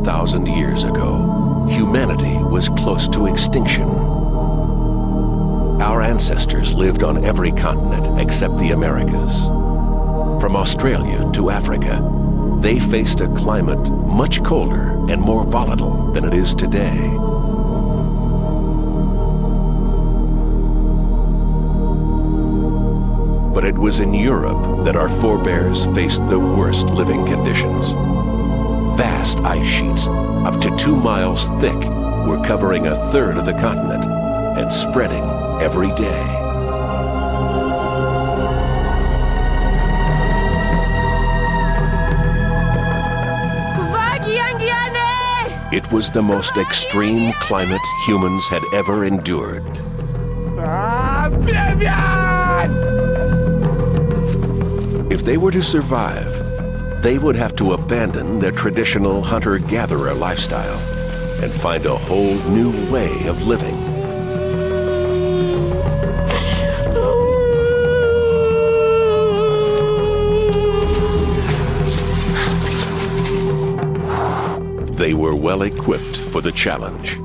100,000 years ago, humanity was close to extinction. Our ancestors lived on every continent except the Americas. From Australia to Africa, they faced a climate much colder and more volatile than it is today. But it was in Europe that our forebears faced the worst living conditions. Vast ice sheets, up to 2 miles thick, were covering a third of the continent and spreading every day. It was the most extreme climate humans had ever endured. If they were to survive, they would have to abandon their traditional hunter-gatherer lifestyle and find a whole new way of living. They were well equipped for the challenge.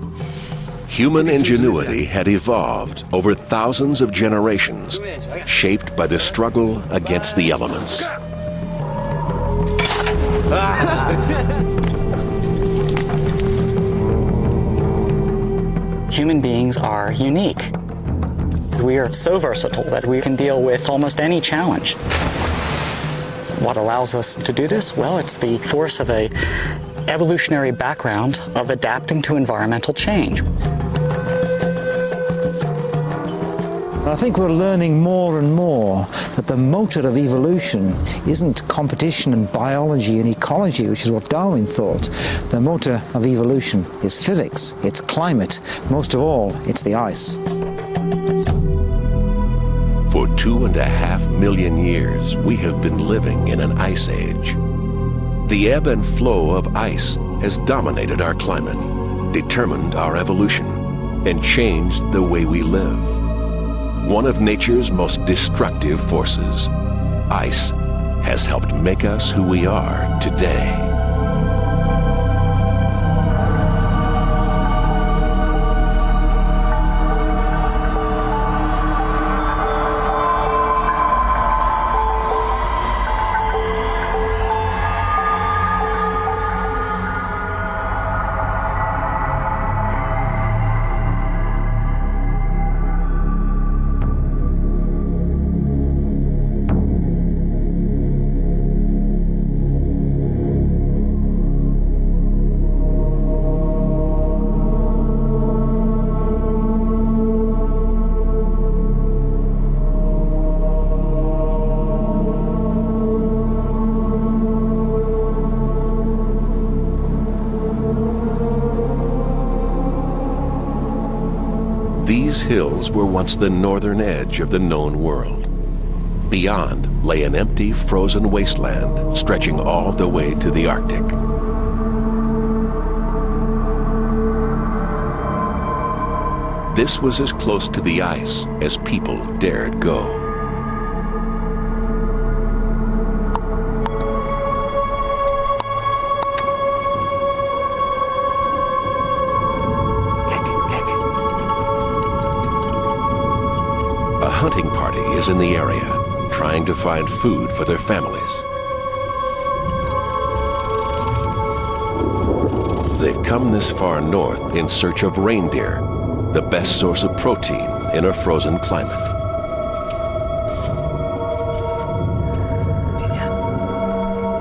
Human ingenuity had evolved over thousands of generations, shaped by the struggle against the elements. Human beings are unique. We are so versatile that we can deal with almost any challenge. What allows us to do this? Well, it's the force of an evolutionary background of adapting to environmental change. I think we're learning more and more that the motor of evolution isn't competition and biology and ecology, which is what Darwin thought. The motor of evolution is physics, it's climate, most of all, it's the ice. For 2.5 million years, we have been living in an ice age. The ebb and flow of ice has dominated our climate, determined our evolution, and changed the way we live. One of nature's most destructive forces, ice, has helped make us who we are today. These hills were once the northern edge of the known world. Beyond lay an empty, frozen wasteland stretching all the way to the Arctic. This was as close to the ice as people dared go. A hunting party is in the area, trying to find food for their families. They've come this far north in search of reindeer, the best source of protein in a frozen climate.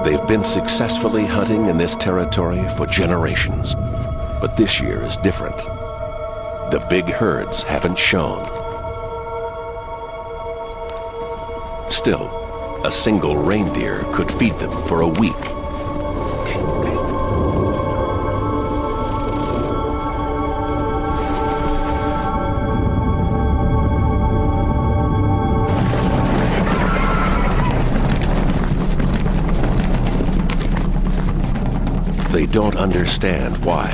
They've been successfully hunting in this territory for generations, but this year is different. The big herds haven't shown. Still, a single reindeer could feed them for a week. They don't understand why,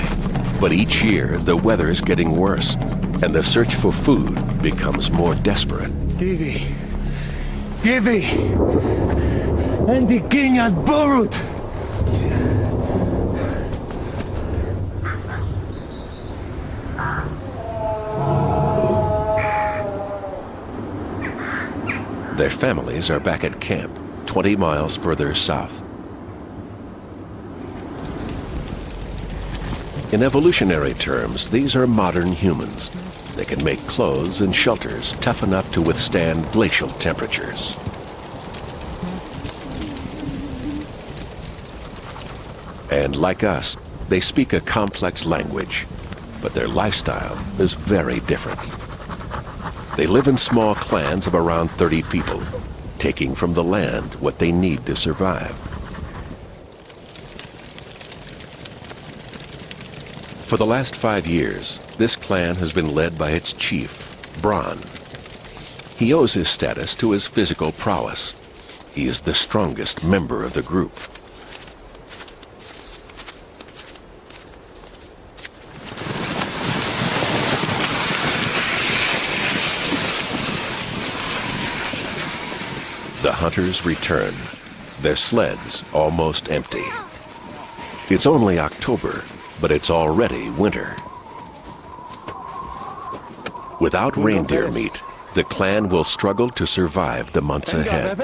but each year the weather's getting worse, and the search for food becomes more desperate. Givi! And the king had borrowed! Their families are back at camp, 20 miles further south. In evolutionary terms, these are modern humans. They can make clothes and shelters tough enough to withstand glacial temperatures. And like us, they speak a complex language, but their lifestyle is very different. They live in small clans of around 30 people, taking from the land what they need to survive. For the last 5 years, this clan has been led by its chief, Bron. He owes his status to his physical prowess. He is the strongest member of the group. The hunters return, their sleds almost empty. It's only October, but it's already winter. Without reindeer meat, the clan will struggle to survive the months ahead.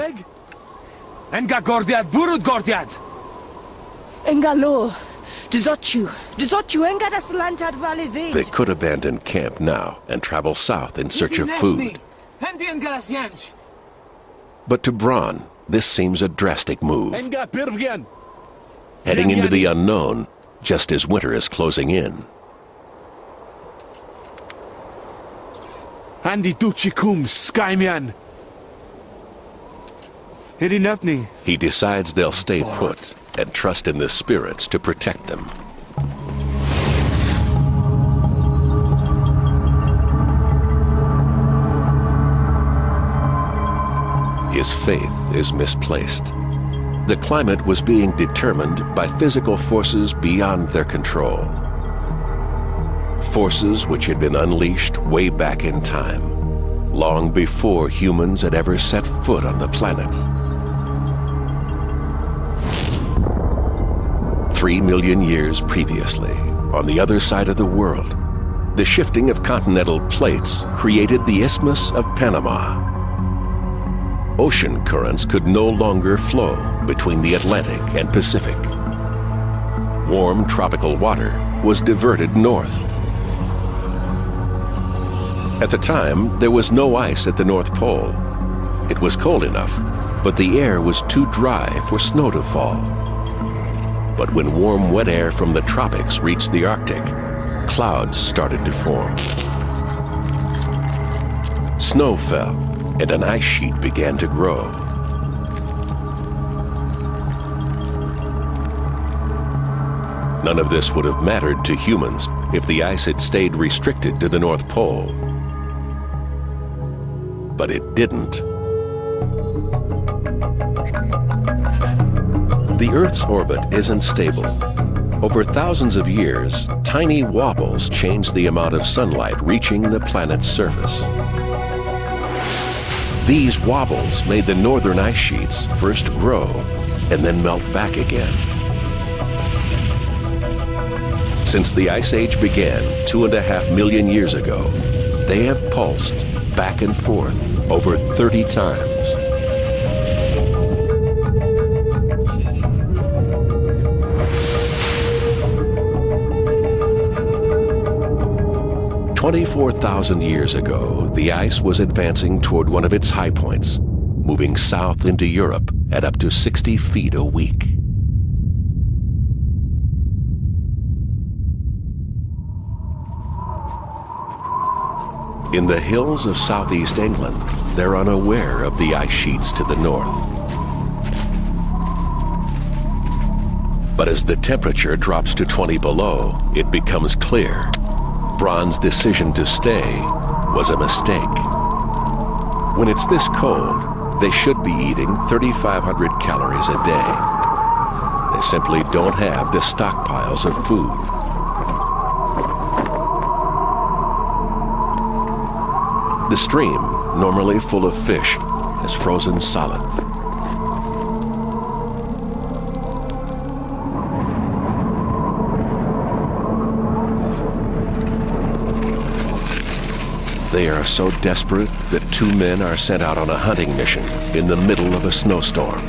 They could abandon camp now and travel south in search of food. But to Bron, this seems a drastic move. Heading into the unknown, just as winter is closing in. He decides they'll stay put and trust in the spirits to protect them. His faith is misplaced. The climate was being determined by physical forces beyond their control. Forces which had been unleashed way back in time, long before humans had ever set foot on the planet. 3 million years previously, on the other side of the world, the shifting of continental plates created the Isthmus of Panama. Ocean currents could no longer flow between the Atlantic and Pacific. Warm tropical water was diverted north. At the time, there was no ice at the North Pole. It was cold enough, but the air was too dry for snow to fall. But when warm, wet air from the tropics reached the Arctic, clouds started to form. Snow fell, and an ice sheet began to grow. None of this would have mattered to humans if the ice had stayed restricted to the North Pole. But it didn't. The Earth's orbit isn't stable. Over thousands of years, tiny wobbles changed the amount of sunlight reaching the planet's surface. These wobbles made the northern ice sheets first grow and then melt back again. Since the Ice Age began 2.5 million years ago, they have pulsed back and forth over 30 times. "24,000 years ago, the ice was advancing toward one of its high points, moving south into Europe at up to 60 feet a week. In the hills of southeast England, they're unaware of the ice sheets to the north. But as the temperature drops to 20 below, it becomes clear Bron's decision to stay was a mistake. When it's this cold, they should be eating 3,500 calories a day. They simply don't have the stockpiles of food. The stream, normally full of fish, has frozen solid. They are so desperate that two men are sent out on a hunting mission in the middle of a snowstorm.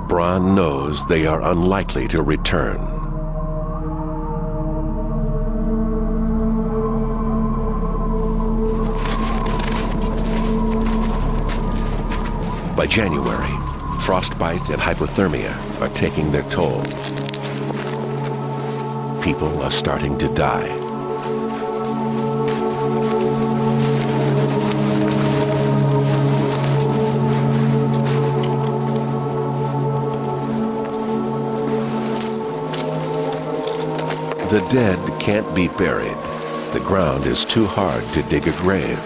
Bron knows they are unlikely to return. By January, frostbite and hypothermia are taking their toll. People are starting to die. The dead can't be buried. The ground is too hard to dig a grave.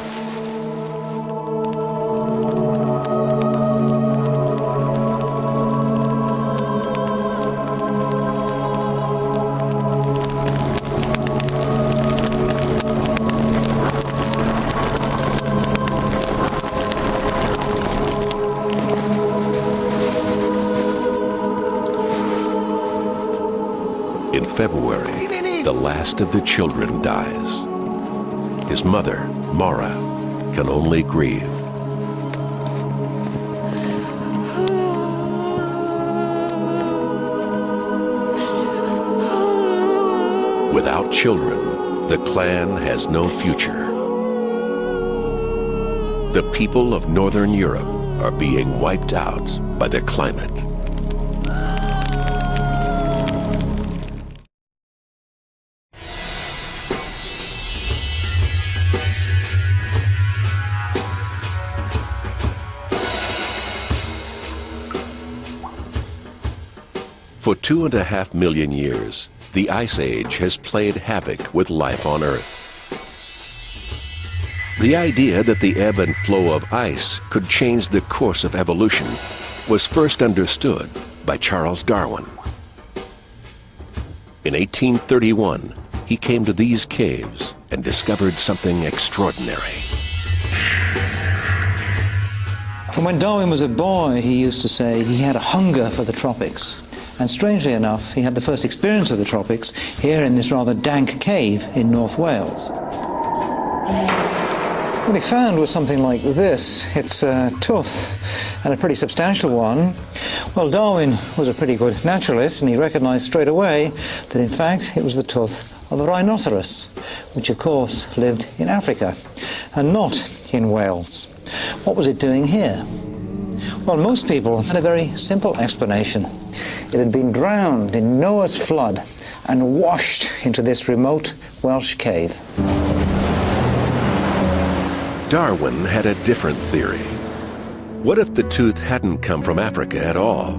In February, the last of the children dies. His mother, Mara, can only grieve. Without children, the clan has no future. The people of Northern Europe are being wiped out by the climate. For 2.5 million years, the Ice Age has played havoc with life on Earth. The idea that the ebb and flow of ice could change the course of evolution was first understood by Charles Darwin. In 1831, he came to these caves and discovered something extraordinary. When Darwin was a boy, he used to say he had a hunger for the tropics. And strangely enough, he had the first experience of the tropics here in this rather dank cave in North Wales. What he found was something like this. It's a tooth, and a pretty substantial one. Well, Darwin was a pretty good naturalist, and he recognized straight away that in fact it was the tooth of a rhinoceros, which of course lived in Africa and not in Wales. What was it doing here? Well, most people had a very simple explanation. It had been drowned in Noah's flood and washed into this remote Welsh cave. Darwin had a different theory. What if the tooth hadn't come from Africa at all,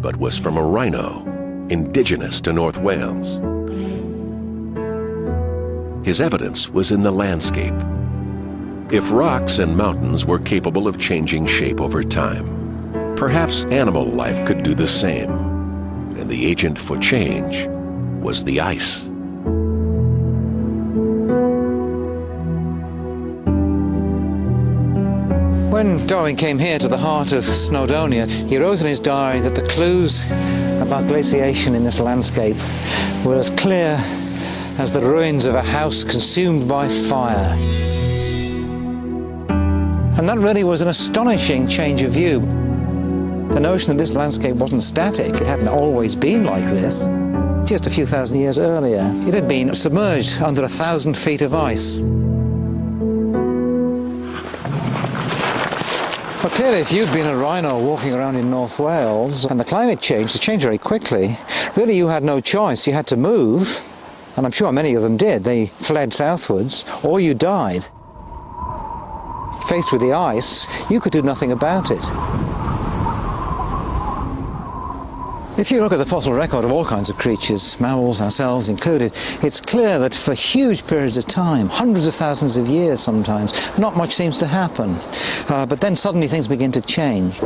but was from a rhino, indigenous to North Wales? His evidence was in the landscape. If rocks and mountains were capable of changing shape over time, perhaps animal life could do the same, and the agent for change was the ice. When Darwin came here to the heart of Snowdonia, he wrote in his diary that the clues about glaciation in this landscape were as clear as the ruins of a house consumed by fire. And that really was an astonishing change of view. The notion that this landscape wasn't static, it hadn't always been like this. Just a few thousand years earlier, it had been submerged under 1,000 feet of ice. Well, clearly, if you'd been a rhino walking around in North Wales and the climate changed very quickly, really you had no choice. You had to move, and I'm sure many of them did. They fled southwards, or you died. Faced with the ice, you could do nothing about it. If you look at the fossil record of all kinds of creatures, mammals, ourselves included, it's clear that for huge periods of time, hundreds of thousands of years sometimes, not much seems to happen. But then suddenly things begin to change.